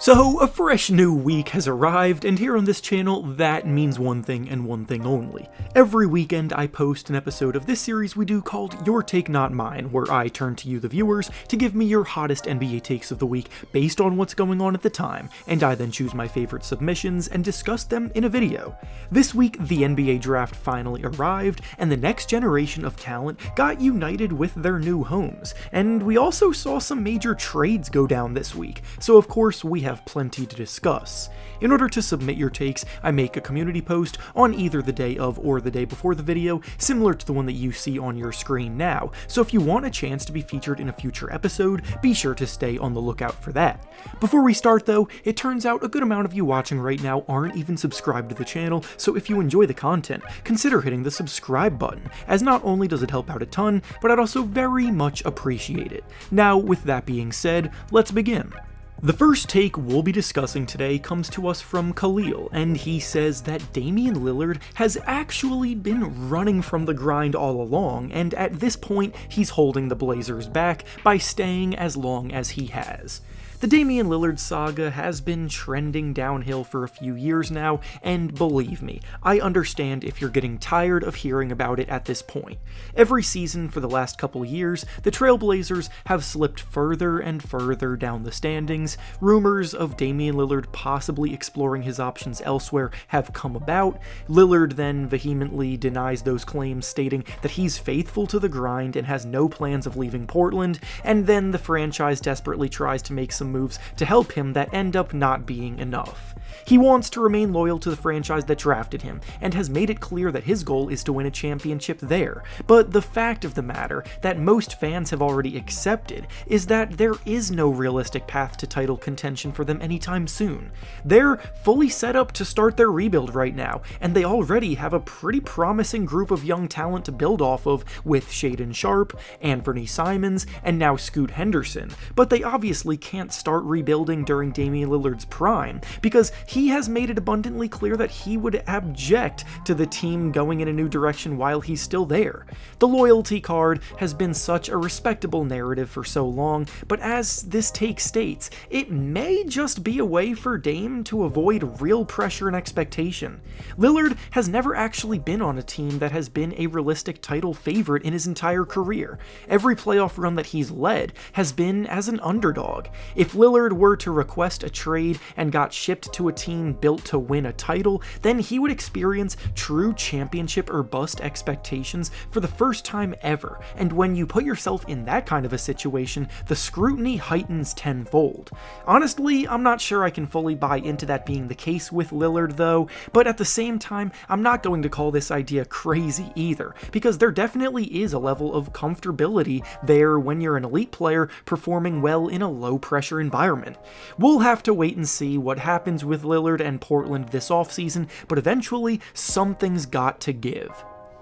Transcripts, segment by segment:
So, a fresh new week has arrived, and here on this channel, that means one thing and one thing only. Every weekend I post an episode of this series we do called Your Take Not Mine, where I turn to you the viewers to give me your hottest NBA takes of the week based on what's going on at the time, and I then choose my favorite submissions and discuss them in a video. This week, the NBA draft finally arrived, and the next generation of talent got united with their new homes, and we also saw some major trades go down this week, so of course we have plenty to discuss. In order to submit your takes, I make a community post on either the day of or the day before the video, similar to the one that you see on your screen now, so if you want a chance to be featured in a future episode, be sure to stay on the lookout for that. Before we start though, it turns out a good amount of you watching right now aren't even subscribed to the channel, so if you enjoy the content, consider hitting the subscribe button, as not only does it help out a ton, but I'd also very much appreciate it. Now, with that being said, let's begin. The first take we'll be discussing today comes to us from Khalil, and he says that Damian Lillard has actually been running from the grind all along, and at this point he's holding the Blazers back by staying as long as he has. The Damian Lillard saga has been trending downhill for a few years now, and believe me, I understand if you're getting tired of hearing about it at this point. Every season for the last couple years, the Trailblazers have slipped further and further down the standings. Rumors of Damian Lillard possibly exploring his options elsewhere have come about. Lillard then vehemently denies those claims, stating that he's faithful to the grind and has no plans of leaving Portland, and then the franchise desperately tries to make some moves to help him that end up not being enough. He wants to remain loyal to the franchise that drafted him, and has made it clear that his goal is to win a championship there, but the fact of the matter that most fans have already accepted is that there is no realistic path to title contention for them anytime soon. They're fully set up to start their rebuild right now, and they already have a pretty promising group of young talent to build off of with Shaedon Sharpe, Anthony Simons, and now Scoot Henderson, but they obviously can't start rebuilding during Damian Lillard's prime, because he has made it abundantly clear that he would object to the team going in a new direction while he's still there. The loyalty card has been such a respectable narrative for so long, but as this take states, it may just be a way for Dame to avoid real pressure and expectation. Lillard has never actually been on a team that has been a realistic title favorite in his entire career. Every playoff run that he's led has been as an underdog. If Lillard were to request a trade and got shipped to a team built to win a title, then he would experience true championship or bust expectations for the first time ever, and when you put yourself in that kind of a situation, the scrutiny heightens tenfold. Honestly, I'm not sure I can fully buy into that being the case with Lillard though, but at the same time, I'm not going to call this idea crazy either, because there definitely is a level of comfortability there when you're an elite player performing well in a low-pressure environment. We'll have to wait and see what happens with Lillard and Portland this offseason, but eventually something's got to give.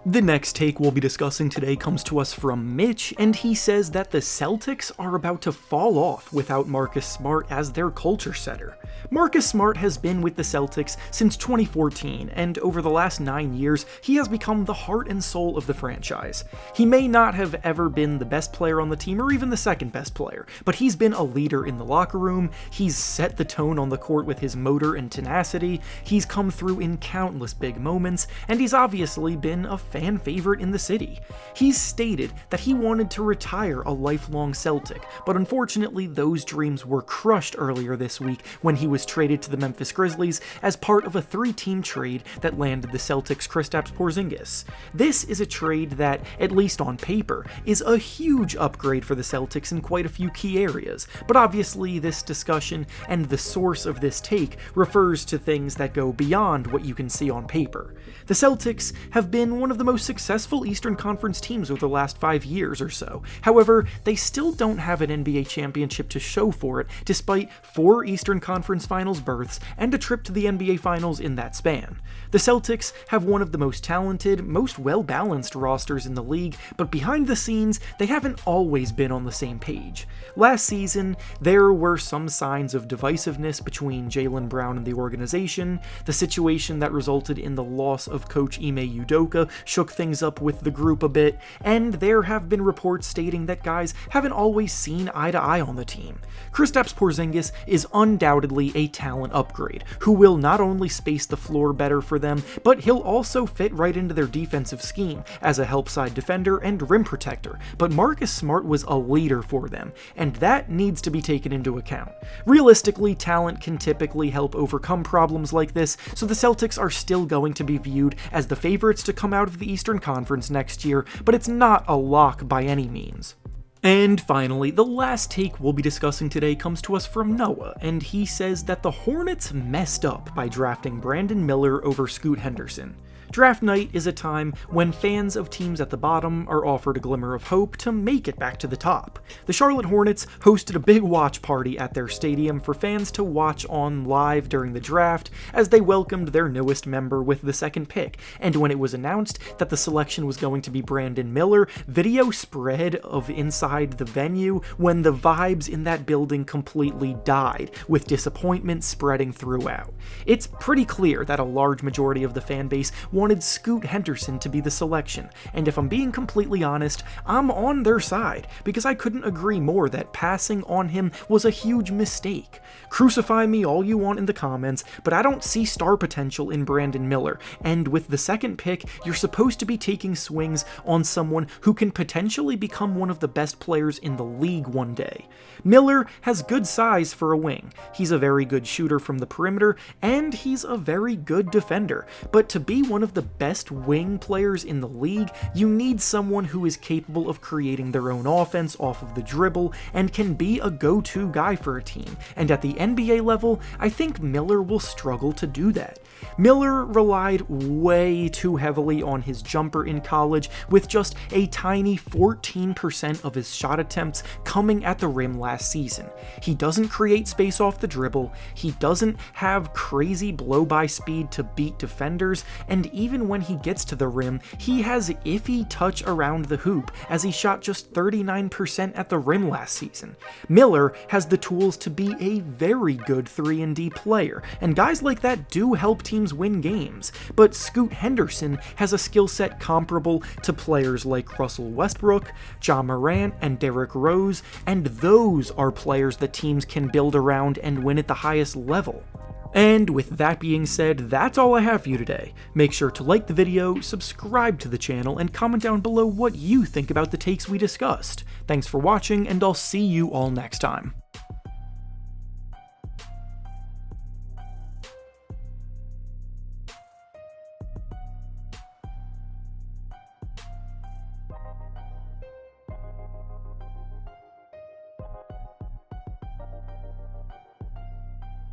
The next take we'll be discussing today comes to us from Mitch, and he says that the Celtics are about to fall off without Marcus Smart as their culture setter. Marcus Smart has been with the Celtics since 2014, and over the last 9 years, he has become the heart and soul of the franchise. He may not have ever been the best player on the team or even the second best player, but he's been a leader in the locker room, he's set the tone on the court with his motor and tenacity, he's come through in countless big moments, and he's obviously been a fan favorite in the city. He's stated that he wanted to retire a lifelong Celtic, but unfortunately those dreams were crushed earlier this week when he was traded to the Memphis Grizzlies as part of a 3-team trade that landed the Celtics Kristaps Porzingis. This is a trade that, at least on paper, is a huge upgrade for the Celtics in quite a few key areas, but obviously this discussion and the source of this take refers to things that go beyond what you can see on paper. The Celtics have been one of the most successful Eastern Conference teams over the last 5 years or so. However, they still don't have an NBA championship to show for it, despite 4 Eastern Conference Finals berths and a trip to the NBA Finals in that span. The Celtics have one of the most talented, most well-balanced rosters in the league, but behind the scenes, they haven't always been on the same page. Last season, there were some signs of divisiveness between Jaylen Brown and the organization. The situation that resulted in the loss of coach Ime Udoka shook things up with the group a bit, and there have been reports stating that guys haven't always seen eye to eye on the team. Kristaps Porzingis is undoubtedly a talent upgrade, who will not only space the floor better for them, but he'll also fit right into their defensive scheme as a help side defender and rim protector. But Marcus Smart was a leader for them, and that needs to be taken into account. Realistically, talent can typically help overcome problems like this, so the Celtics are still going to be viewed as the favorites to come out of the Eastern Conference next year, but it's not a lock by any means. And finally, the last take we'll be discussing today comes to us from Noah, and he says that the Hornets messed up by drafting Brandon Miller over Scoot Henderson. Draft night is a time when fans of teams at the bottom are offered a glimmer of hope to make it back to the top. The Charlotte Hornets hosted a big watch party at their stadium for fans to watch on live during the draft as they welcomed their newest member with the second pick, and when it was announced that the selection was going to be Brandon Miller, video spread of inside the venue when the vibes in that building completely died, with disappointment spreading throughout. It's pretty clear that a large majority of the fan base wanted Scoot Henderson to be the selection, and if I'm being completely honest, I'm on their side, because I couldn't agree more that passing on him was a huge mistake. Crucify me all you want in the comments, but I don't see star potential in Brandon Miller, and with the second pick, you're supposed to be taking swings on someone who can potentially become one of the best players in the league one day. Miller has good size for a wing, he's a very good shooter from the perimeter, and he's a very good defender, but to be one of the best wing players in the league, you need someone who is capable of creating their own offense off of the dribble and can be a go-to guy for a team, and at the NBA level, I think Miller will struggle to do that. Miller relied way too heavily on his jumper in college, with just a tiny 14% of his shot attempts coming at the rim last season. He doesn't create space off the dribble, he doesn't have crazy blow-by speed to beat defenders, and even when he gets to the rim, he has iffy touch around the hoop, as he shot just 39% at the rim last season. Miller has the tools to be a very good 3-and-D player, and guys like that do help teams win games, but Scoot Henderson has a skill set comparable to players like Russell Westbrook, Ja Morant, and Derrick Rose, and those are players that teams can build around and win at the highest level. And with that being said, that's all I have for you today. Make sure to like the video, subscribe to the channel, and comment down below what you think about the takes we discussed. Thanks for watching, and I'll see you all next time.